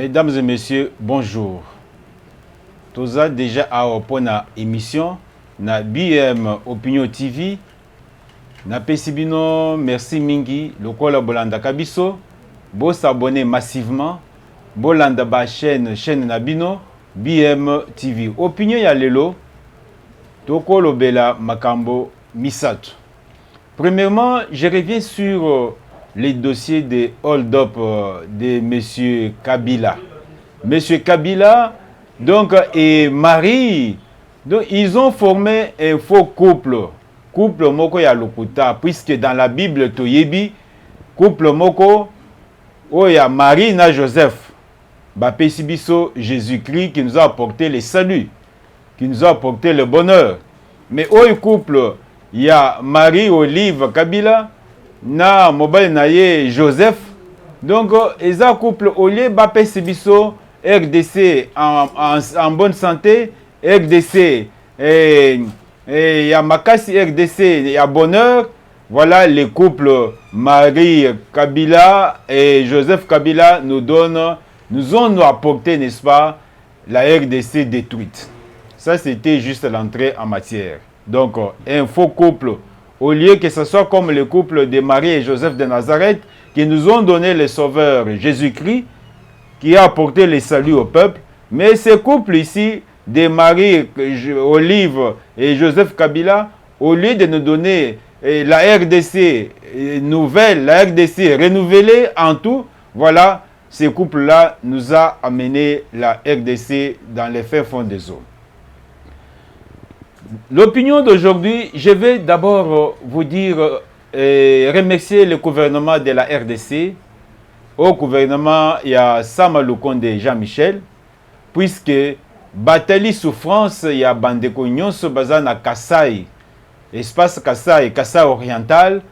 Mesdames et messieurs, bonjour. Tous déjà à pour na émission na BM Opinion TV. Na pesibino merci mingi lokola bolanda kabiso. Bo s'abonner massivement. Bolanda ba chaîne nabino BM TV. Opinion ya lelo. Toko lobela makambo misato. Premièrement, je reviens sur les dossiers de hold-up de M. Kabila. M. Kabila, donc, et Marie, donc, ils ont formé un faux couple. Couple moko ya lokuta, puisque dans la Bible, Toyebi, couple moko, oh ya Marie na Joseph, Bapesibiso Jésus-Christ qui nous a apporté le salut, qui nous a apporté le bonheur. Mais oh couple, il y a Marie Olive Kabila, na mobile naye Joseph. Donc, ils ont couple au lieu Bapé Sibiso, RDC en bonne santé, RDC et Yamakasi RDC et à bonheur. Voilà les couples Marie Kabila et Joseph Kabila nous ont apporté, n'est-ce pas, la RDC détruite. Ça, c'était juste l'entrée en matière. Donc, un faux couple. Au lieu que ce soit comme le couple de Marie et Joseph de Nazareth, qui nous ont donné le Sauveur Jésus-Christ, qui a apporté le salut au peuple. Mais ce couple ici, de Marie, Olive et Joseph Kabila, au lieu de nous donner la RDC nouvelle, la RDC renouvelée en tout, voilà, ce couple-là nous a amené la RDC dans les fins fonds des eaux. L'opinion d'aujourd'hui, je vais d'abord vous dire, remercier le gouvernement de la RDC, au gouvernement, il y a Samaloukonde et Jean-Michel, puisque Batali Souffrance, il y a Bandeko Nyonso Bazana Kassai, espace Kassai, Kassai oriental.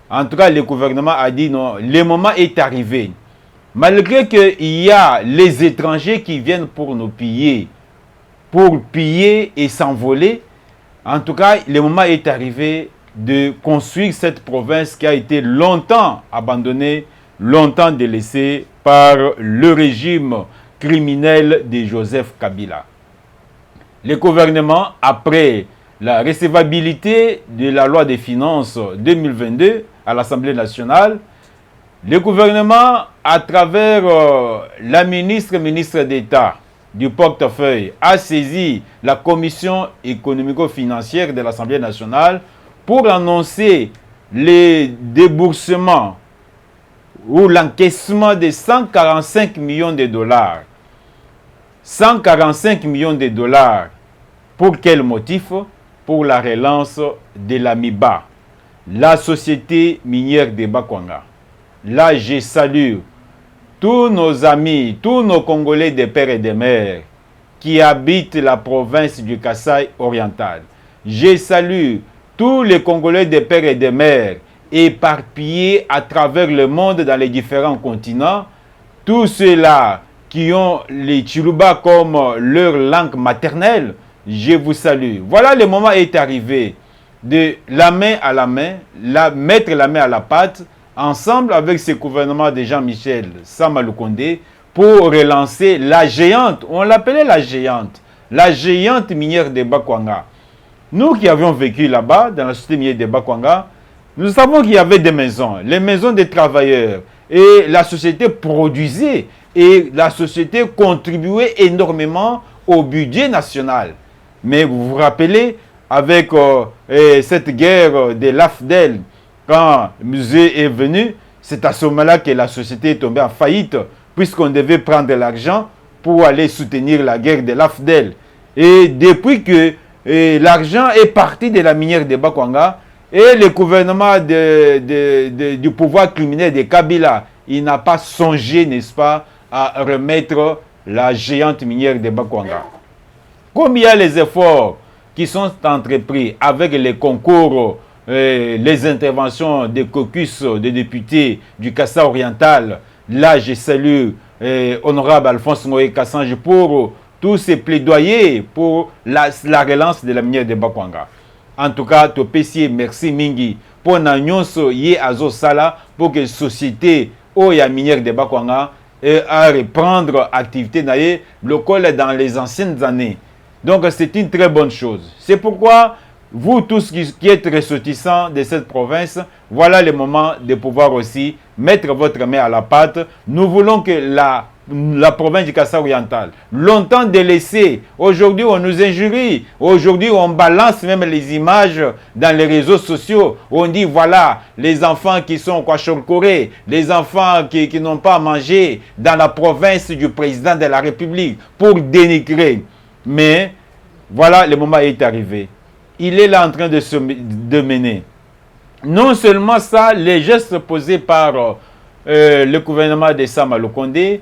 En tout cas, le gouvernement a dit non, le moment est arrivé. Malgré qu'il y a les étrangers qui viennent pour nous piller et s'envoler, en tout cas, le moment est arrivé de construire cette province qui a été longtemps abandonnée, longtemps délaissée par le régime criminel de Joseph Kabila. Le gouvernement, après la recevabilité de la loi des finances 2022 à l'Assemblée nationale, le gouvernement, à travers la ministre d'État du portefeuille, a saisi la commission économico-financière de l'Assemblée nationale pour annoncer les déboursements ou l'encaissement de 145 millions de dollars. 145 millions de dollars. Pour quel motif? Pour la relance de la MIBA, la société minière de Bakwanga. Là, je salue tous nos amis, tous nos Congolais de père et de mère qui habitent la province du Kassai oriental. Je salue tous les Congolais de père et de mère éparpillés à travers le monde dans les différents continents. Tous ceux-là qui ont les Chiluba comme leur langue maternelle, je vous salue. Voilà, le moment est arrivé de la main à la main, mettre la main à la pâte, ensemble avec ce gouvernement de Jean-Michel Samaloukonde, pour relancer la géante, on l'appelait la géante minière de Bakwanga. Nous qui avions vécu là-bas, dans la société minière de Bakwanga, nous savons qu'il y avait des maisons, les maisons des travailleurs, et la société produisait, et la société contribuait énormément au budget national. Mais vous vous rappelez, avec cette guerre de l'AFDEL, quand le musée est venu, c'est à ce moment-là que la société est tombée en faillite, puisqu'on devait prendre l'argent pour aller soutenir la guerre de l'AFDEL. Et depuis que l'argent est parti de la minière de Bakwanga, et le gouvernement du pouvoir criminel de Kabila, il n'a pas songé, n'est-ce pas, à remettre la géante minière de Bakwanga. Comme il y a les efforts qui sont entrepris avec les concours, les interventions des caucus des députés du Kassai oriental, là je salue honorable Alphonse Ngoé Kassange pour tous ces plaidoyers pour la relance de la minière de Bakwanga. En tout cas, Topesi, merci Mingi pour na nyonso ye azo sala pour que société Oya minière de Bakwanga à reprendre activité naïe, le col est dans les anciennes années. Donc c'est une très bonne chose. C'est pourquoi vous tous qui êtes ressortissants de cette province, voilà le moment de pouvoir aussi mettre votre main à la pâte. Nous voulons que la province du Kasaï oriental, longtemps délaissée, aujourd'hui on nous injurie, aujourd'hui on balance même les images dans les réseaux sociaux, on dit voilà, les enfants qui sont au Kwashiorkor, les enfants qui n'ont pas mangé dans la province du président de la République, pour dénigrer. Mais voilà, le moment est arrivé. Il est là en train de mener. Non seulement ça, les gestes posés par le gouvernement de Sam Alokondé,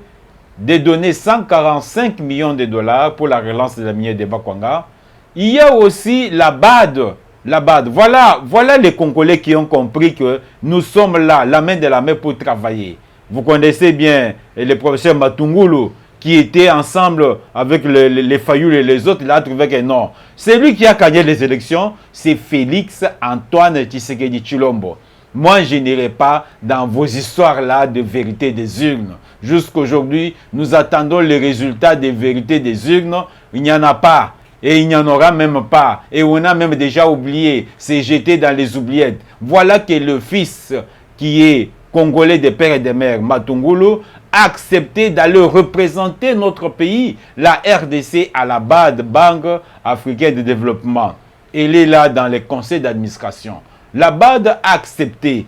de donner 145 millions de dollars pour la relance de la minière de Bakwanga. Il y a aussi la BAD. La BAD. Voilà les Congolais qui ont compris que nous sommes là, la main de la main pour travailler. Vous connaissez bien le professeur Matungulu, qui était ensemble avec les Fayoul et les autres, il a trouvé que non. C'est lui qui a gagné les élections, c'est Félix Antoine Tshisekedi Tshilombo. Moi, je n'irai pas dans vos histoires-là de vérité des urnes. Jusqu'aujourd'hui, nous attendons les résultats des vérités des urnes. Il n'y en a pas. Et il n'y en aura même pas. Et on a même déjà oublié. C'est jeté dans les oubliettes. Voilà que le fils qui est congolais de père et de mère, Matungulu, a accepté d'aller représenter notre pays, la RDC, à la BAD, Banque africaine de développement. Il est là dans les conseils d'administration. La BAD a accepté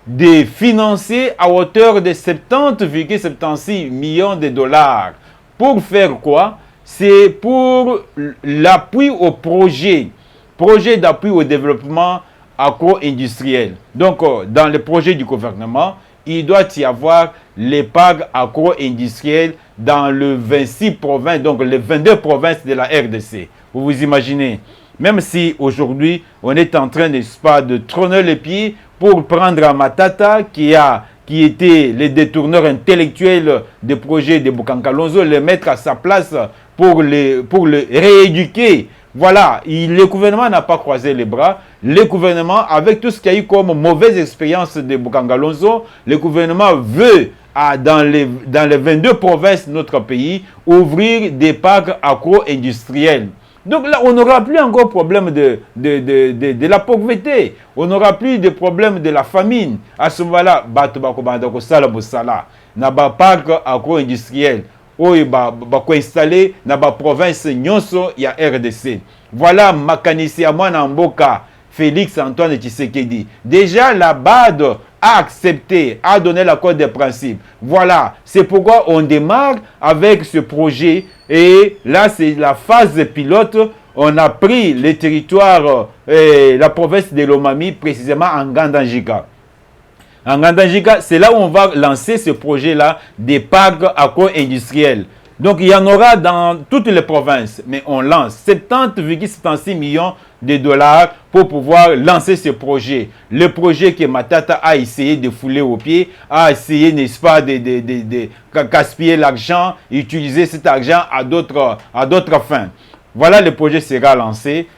de financer à hauteur de 70,76 millions de dollars. Pour faire quoi? C'est pour l'appui au projet d'appui au développement agro-industriel. Donc, dans le projet du gouvernement, il doit y avoir l'épargne agro-industrielle dans le 26 provinces, donc les 22 provinces de la RDC. Vous vous imaginez? Même si aujourd'hui, on est en train, n'est-ce pas, de trôner les pieds pour prendre à Matata, qui était le détourneur intellectuel des projets de Bokankalonzo, le mettre à sa place pour le rééduquer. Voilà, le gouvernement n'a pas croisé les bras. Le gouvernement, avec tout ce qu'il y a eu comme mauvaise expérience de Bokankalonzo, le gouvernement veut, dans les 22 provinces de notre pays, ouvrir des parcs agro-industriels. Donc là, on n'aura plus encore problème de la pauvreté. On n'aura plus de problème de la famine. À ce moment-là, na ba parc agro-industriel oyo installé na ba province nyonso ya RDC. Voilà makanisi ya mwana mboka Félix Antoine Tshisekedi. Déjà la BAD a accepté, a donné l'accord de principe. Voilà, c'est pourquoi on démarre avec ce projet. Et là, c'est la phase pilote. On a pris le territoire, la province de Lomami, précisément en Ngandanjika. En Ngandanjika, c'est là où on va lancer ce projet-là des parcs agro-industriels. Donc, il y en aura dans toutes les provinces, mais on lance 70,76 millions de dollars pour pouvoir lancer ce projet. Le projet que Matata a essayé de fouler au pied, a essayé, n'est-ce pas, de gaspiller l'argent, utiliser cet argent à d'autres fins. Voilà, le projet sera lancé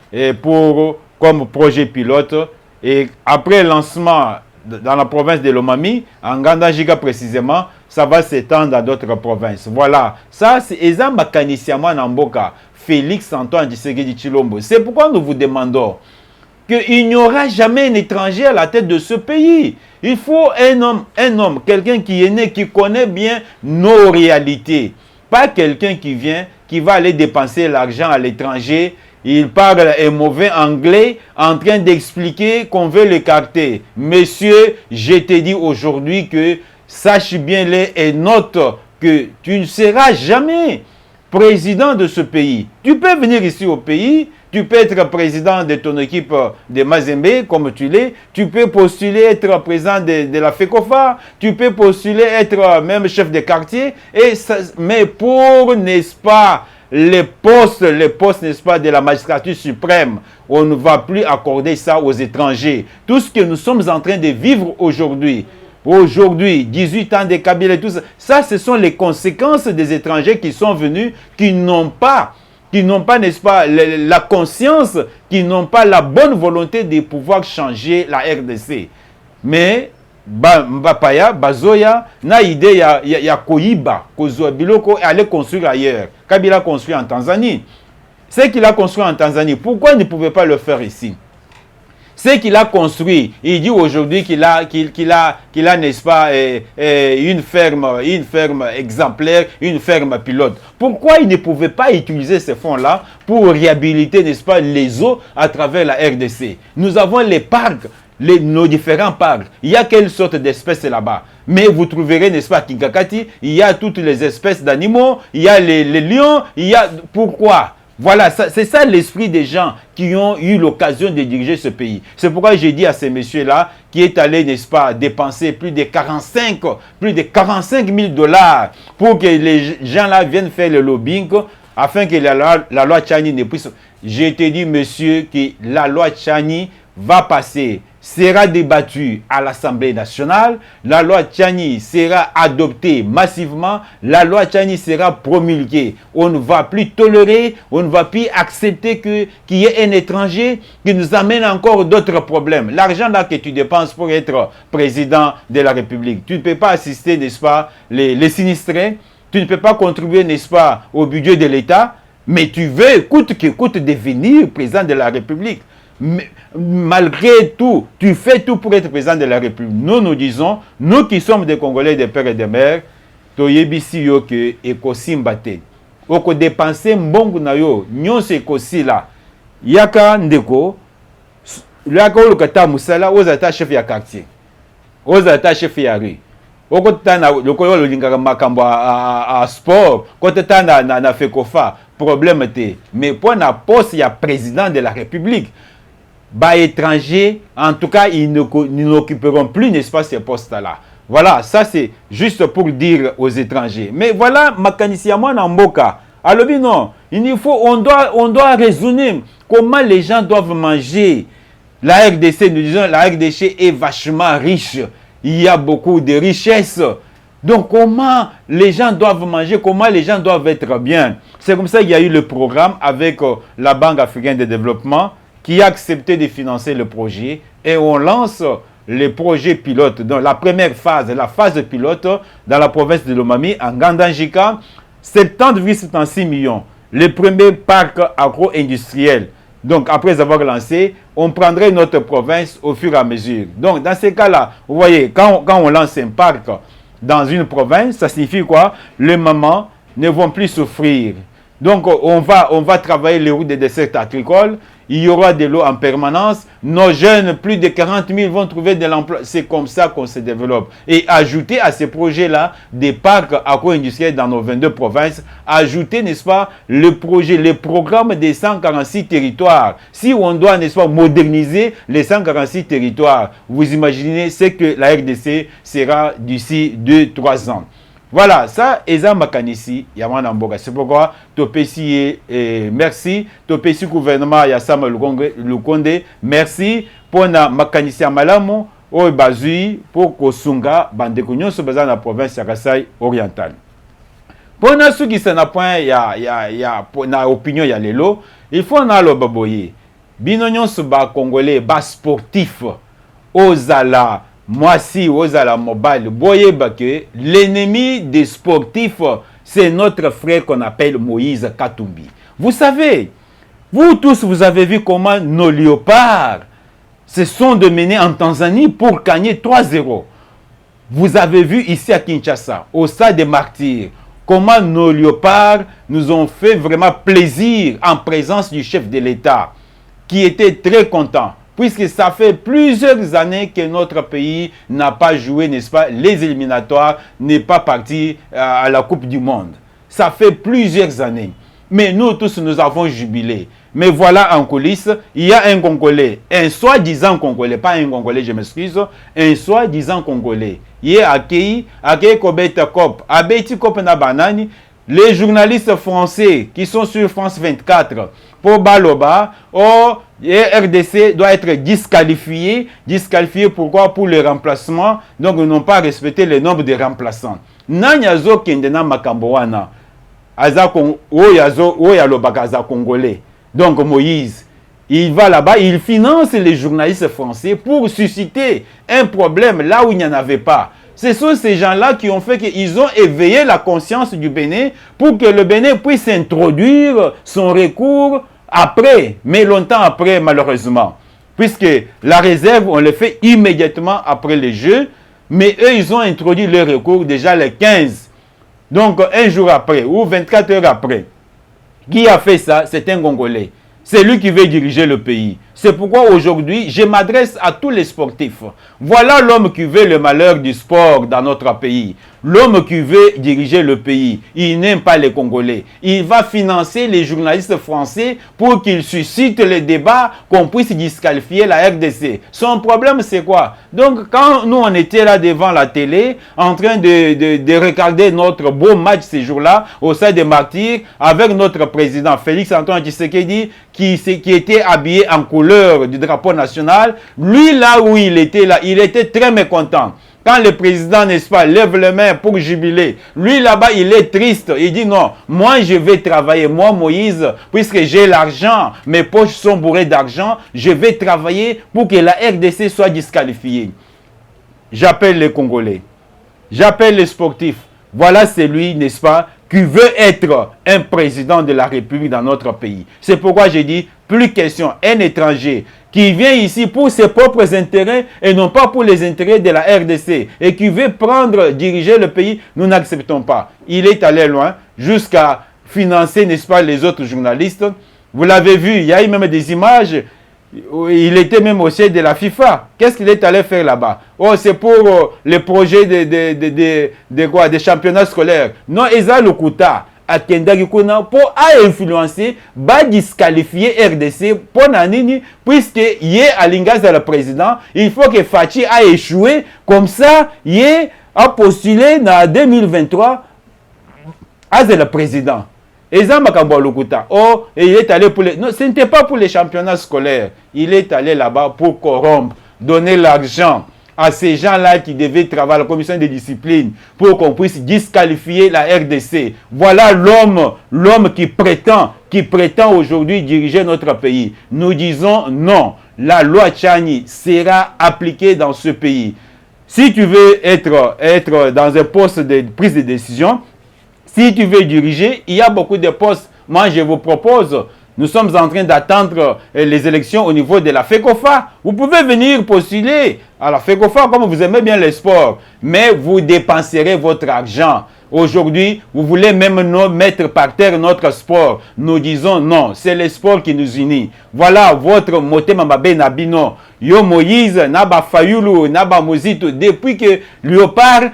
comme projet pilote. Et après le lancement dans la province de Lomami, en Ngandanjika précisément, ça va s'étendre à d'autres provinces. Voilà. Ça, c'est Ezamba Kanisiama Namboka, Félix Antoine Tshisekedi Tshilombo. C'est pourquoi nous vous demandons qu'il n'y aura jamais un étranger à la tête de ce pays. Il faut un homme, quelqu'un qui est né, qui connaît bien nos réalités. Pas quelqu'un qui vient, qui va aller dépenser l'argent à l'étranger. Il parle un mauvais anglais en train d'expliquer qu'on veut l'écarter. Monsieur, je te dis aujourd'hui que sache bien et note que tu ne seras jamais président de ce pays. Tu peux venir ici au pays, tu peux être président de ton équipe de Mazembe comme tu l'es, tu peux postuler être président de la FECOFA, tu peux postuler être même chef de quartier, mais pour, n'est-ce pas, les postes, n'est-ce pas, de la magistrature suprême, on ne va plus accorder ça aux étrangers. Tout ce que nous sommes en train de vivre aujourd'hui, 18 ans de Kabila et tout ça, ça, ce sont les conséquences des étrangers qui sont venus, qui n'ont pas, n'est-ce pas, la conscience, qui n'ont pas la bonne volonté de pouvoir changer la RDC. Mais Mbapaya, Bazoya, na idée ya Koyiba, Kozwa Biloko, et aller construire ailleurs. Kabila construit en Tanzanie. Ce qu'il a construit en Tanzanie, pourquoi il ne pouvait pas le faire ici? Ce qu'il a construit, il dit aujourd'hui qu'il a, n'est-ce pas, une ferme exemplaire, une ferme pilote. Pourquoi il ne pouvait pas utiliser ces fonds-là pour réhabiliter, n'est-ce pas, les eaux à travers la RDC? Nous avons les parcs, nos différents parcs. Il y a quelle sorte d'espèces là-bas? Mais vous trouverez, n'est-ce pas, à Kinkakati, il y a toutes les espèces d'animaux, il y a les lions, il y a... Pourquoi? Voilà, c'est ça l'esprit des gens qui ont eu l'occasion de diriger ce pays. C'est pourquoi j'ai dit à ces messieurs-là, qui est allé, n'est-ce pas, dépenser plus de 45 000 dollars pour que les gens-là viennent faire le lobbying, afin que la loi Tchani ne puisse... J'ai été dit, monsieur, que la loi Tchani va passer, sera débattue à l'Assemblée nationale, la loi Tchani sera adoptée massivement, la loi Tchani sera promulguée. On ne va plus tolérer, on ne va plus accepter qu'il y ait un étranger qui nous amène encore d'autres problèmes. L'argent là que tu dépenses pour être président de la République, tu ne peux pas assister, n'est-ce pas, les sinistrés, tu ne peux pas contribuer, n'est-ce pas, au budget de l'État, mais tu veux, coûte que coûte, devenir président de la République. Mais, malgré tout, tu fais tout pour être président de la République. Nous disons, nous qui sommes des Congolais, des pères et des mères, toyebisi yo ke ekosi mbate. Oko dépenser mbongo na yo, nyonso ekosi la. Yaka ndeko, yaka olukata musala, ozata chef ya quartier. Ozata chef ya rue. Oko tana lokoyo lingaka makambo a sport, kote tana na fekofa, problème te. Mais pour na poste ya président de la République, bah, étrangers, en tout cas, ils n'occuperont plus, n'est-ce pas, ces postes-là. Voilà, ça c'est juste pour dire aux étrangers. Mais voilà, Makanisiamon Namboka. Alors, non, on doit raisonner comment les gens doivent manger. La RDC, nous disons, la RDC est vachement riche. Il y a beaucoup de richesses. Donc, comment les gens doivent manger, comment les gens doivent être bien. C'est comme ça qu'il y a eu le programme avec la Banque africaine de développement, qui a accepté de financer le projet, et on lance les projets pilotes. Donc la première phase, la phase pilote dans la province de Lomami, en Gandanjika, 70,76 millions. Le premier parc agro-industriel. Donc après avoir lancé, on prendrait notre province au fur et à mesure. Donc dans ces cas-là, vous voyez, quand on lance un parc dans une province, ça signifie quoi? Les mamans ne vont plus souffrir. Donc on va travailler les routes des desserts agricoles. Il y aura de l'eau en permanence. Nos jeunes, plus de 40 000, vont trouver de l'emploi. C'est comme ça qu'on se développe. Et ajouter à ces projets-là des parcs agro-industriels dans nos 22 provinces, ajouter, n'est-ce pas, le programme des 146 territoires. Si on doit, n'est-ce pas, moderniser les 146 territoires, vous imaginez ce que la RDC sera d'ici 2-3 ans. Voilà, ça, Eza Makanisi, Yamana Mboga. C'est pourquoi Topesi merci. Topesi gouvernement Yassam Lukonde, merci. Pour na Makanisi Amalamo, Oy Bazui, pour Kosunga, Bandekunyon, se basant dans la province de Kasai oriental. Pour na ceux qui s'en point, na opinion, ya lelo, il faut na lo baboye. Binonyon se ba Congolais, ba sportif, Ozala. Moi, si vous avez la mobile, voyez que l'ennemi des sportifs, c'est notre frère qu'on appelle Moïse Katumbi. Vous savez, vous tous, vous avez vu comment nos léopards se sont dominés en Tanzanie pour gagner 3-0. Vous avez vu ici à Kinshasa, au stade des martyrs, comment nos léopards nous ont fait vraiment plaisir en présence du chef de l'État, qui était très content. Puisque ça fait plusieurs années que notre pays n'a pas joué, n'est-ce pas, les éliminatoires, n'est pas parti à la Coupe du Monde. Ça fait plusieurs années. Mais nous tous, nous avons jubilé. Mais voilà en coulisses, il y a un Congolais, un soi-disant Congolais, pas un Congolais, je m'excuse, un soi-disant Congolais. Il est accueilli Kobeta Kop, Abeti Kop na Banani. Les journalistes français qui sont sur France 24, pour Baloba, RDC doit être disqualifié. Disqualifié pourquoi? Pour le remplacement. Donc ils n'ont pas respecté le nombre de remplaçants. Nanyazo Kendena Makamboana, Oyazo Oyalobaka Congolais. Donc Moïse, Il va là-bas, il finance les journalistes français pour susciter un problème là où il n'y en avait pas. Ce sont ces gens-là qui ont fait qu'ils ont éveillé la conscience du Bénin pour que le Bénin puisse introduire son recours après, mais longtemps après malheureusement. Puisque la réserve, on le fait immédiatement après les Jeux, mais eux, ils ont introduit le recours déjà le 15. Donc, un jour après, ou 24 heures après. Qui a fait ça? C'est un Congolais. C'est lui qui veut diriger le pays. C'est pourquoi aujourd'hui, je m'adresse à tous les sportifs. Voilà l'homme qui veut le malheur du sport dans notre pays. L'homme qui veut diriger le pays. Il n'aime pas les Congolais. Il va financer les journalistes français pour qu'ils suscitent les débats, qu'on puisse disqualifier la RDC. Son problème, c'est quoi? Donc, quand nous, on était là devant la télé, en train de regarder notre beau match ces jours-là, au sein des Martyrs, avec notre président Félix Antoine Tshisekedi, qui était habillé en couleur du drapeau national, lui, là où il était très mécontent. Quand le président, n'est-ce pas, lève les mains pour jubiler, lui là-bas, il est triste. Il dit non, moi je vais travailler, moi Moïse, puisque j'ai l'argent, mes poches sont bourrées d'argent, je vais travailler pour que la RDC soit disqualifiée. J'appelle les Congolais, j'appelle les sportifs. Voilà celui, n'est-ce pas, qui veut être un président de la République dans notre pays. C'est pourquoi j'ai dit, plus question, un étranger qui vient ici pour ses propres intérêts et non pas pour les intérêts de la RDC et qui veut diriger le pays, nous n'acceptons pas. Il est allé loin jusqu'à financer, n'est-ce pas, les autres journalistes. Vous l'avez vu, il y a eu même des images. Il était même au siège de la FIFA. Qu'est-ce qu'il est allé faire là-bas? Oh, c'est pour les projets des championnats scolaires. Non, Eza Lokuta à Kendagikuna pour influencer, disqualifier RDC pour Nanini, puisque y est à l'ingaz le président, il faut que Fachi a échoué. Comme ça, y a postulé en 2023 à le président. Oh, et il est allé pour les... Non, ce n'était pas pour les championnats scolaires. Il est allé là-bas pour corrompre, donner l'argent à ces gens-là qui devaient travailler à la commission de discipline pour qu'on puisse disqualifier la RDC. Voilà l'homme qui prétend aujourd'hui diriger notre pays. Nous disons non. La loi Tchani sera appliquée dans ce pays. Si tu veux être dans un poste de prise de décision, si tu veux diriger, il y a beaucoup de postes. Moi, je vous propose, nous sommes en train d'attendre les élections au niveau de la FECOFA. Vous pouvez venir postuler à la FECOFA comme vous aimez bien les sports, mais vous dépenserez votre argent. Aujourd'hui, vous voulez même nous mettre par terre notre sport. Nous disons non, c'est le sport qui nous unit. Voilà votre motema mabe nabino. Yo Moïse, naba Fayulu, naba Mozito, depuis que Léopard,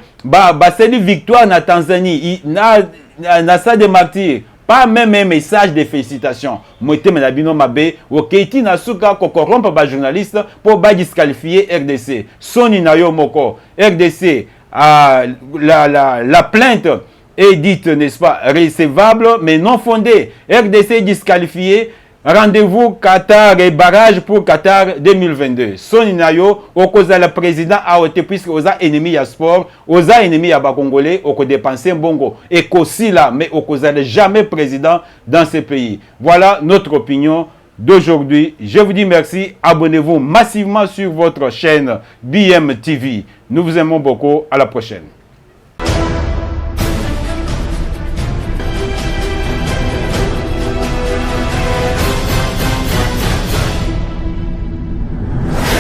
c'est une victoire na Tanzanie, na sa des martyrs. Pas même un message de félicitations. Motema nabino mabe, oketi na suka ko corrompre ba journaliste pour disqualifier RDC. Soni na yo moko, RDC. La plainte est dite, n'est-ce pas, recevable, mais non fondée. RDC disqualifié. Rendez-vous Qatar et barrage pour Qatar 2022. Soni Nayo, okoza le président a été puisque oza ennemi à sport, oza ennemi à Congolais, oko dépenser bongo. Et qu'aussi là, mais okoza jamais président dans ce pays. Voilà notre opinion d'aujourd'hui. Je vous dis merci. Abonnez-vous massivement sur votre chaîne BM TV. Nous vous aimons beaucoup. À la prochaine.